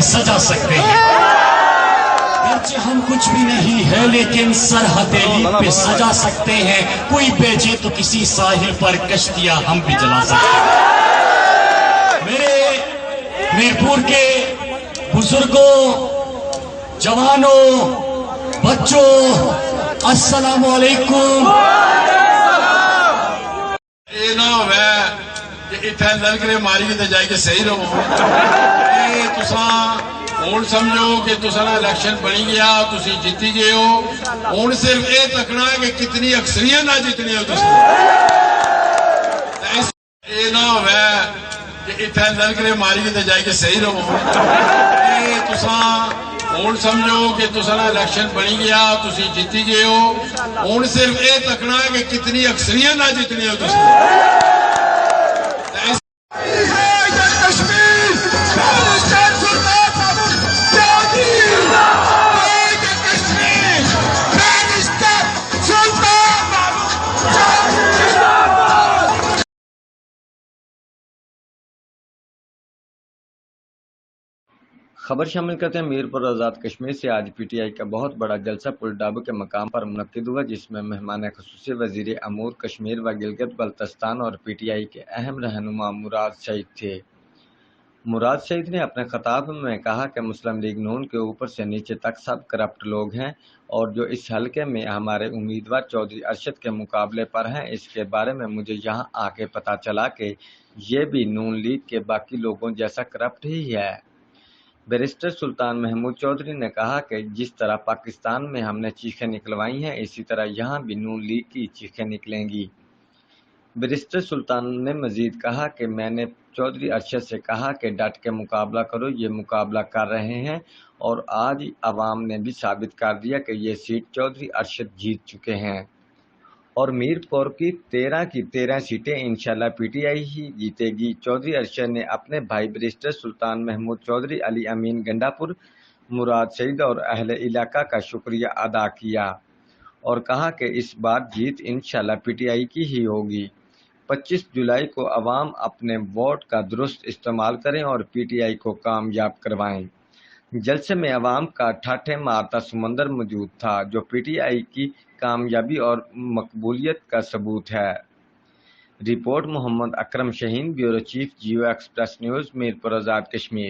पे सजा सकते हैं। अगरचे हम कुछ भी नहीं है लेकिन सर हथेली पे सजा सकते हैं। कोई बेचे तो किसी साहिल पर कश्तियां हम भी जला सकते हैं। मेरे मीरपुर के बुजुर्गों, जवानों, बच्चों, अस्सलाम वालेकुम। ये ना होवे कि इत्थे ललकरे मारी ते जाके सही रहो। ये तुसा हुण समझो कि तुसा ना इलेक्शन बनी गया, तुसी जीती गए हो। हुण सिर्फ ये तकना है कि कितनी अक्सरियत ना जितनी हो तुसी। ये ना होवे कि इत्थे ललकरे मारी ते जाके सही रहो। ये तुसा हुण समझो कि तुसा ना इलेक्शन बनी गया, तुसी जीती गए हो। हुण सिर्फ ये तकना है कि कितनी अक्सरियत ना जितनी हो तुसी। खबर शामिल करते हैं मीरपुर आज़ाद कश्मीर से। आज पीटीआई का बहुत बड़ा जलसा पुलडाबू के मकाम पर मुनक्किद हुआ, जिसमें मेहमान ख़ुसूसी वज़ीर अमूर कश्मीर व गिलगित बल्तिस्तान और पीटीआई के अहम रहनुमा मुराद सईद थे। मुराद सईद ने अपने खिताब में कहा कि मुस्लिम लीग नून के ऊपर से नीचे तक सब करप्ट लोग हैं और जो इस हलके में हमारे उम्मीदवार चौधरी अरशद के मुकाबले पर हैं, इसके बारे में मुझे यहाँ आके पता चला कि ये भी नून लीग के बाकी लोगों जैसा करप्ट ही है। बैरिस्टर सुल्तान महमूद चौधरी ने कहा कि जिस तरह पाकिस्तान में हमने चीखें निकलवाई हैं, इसी तरह यहाँ भी नून लीग की चीखें निकलेंगी। बैरिस्टर सुल्तान ने मजीद कहा कि मैंने चौधरी अरशद से कहा कि डट के मुकाबला करो, ये मुकाबला कर रहे हैं और आज अवाम ने भी साबित कर दिया कि ये सीट चौधरी अरशद जीत चुके हैं और मीरपुर की 13 सीटें इंशाल्लाह पीटीआई ही जीतेगी। चौधरी अरशद ने अपने भाई बैरिस्टर सुल्तान महमूद चौधरी, अली अमीन गंडापुर, मुराद सईद और अहले इलाका का शुक्रिया अदा किया और कहा कि इस बार जीत इंशाल्लाह पीटीआई की ही होगी। 25 जुलाई को अवाम अपने वोट का दुरुस्त इस्तेमाल करें और पीटीआई को कामयाब करवाएं। जलसे में अवाम का ठाठे मारता समंदर मौजूद था, जो पीटीआई की कामयाबी और मकबूलियत का सबूत है। Report Mohammad Akram Shaheen, bureau chief, जियो एक्सप्रेस न्यूज़, मीरपुर आज़ाद कश्मीर।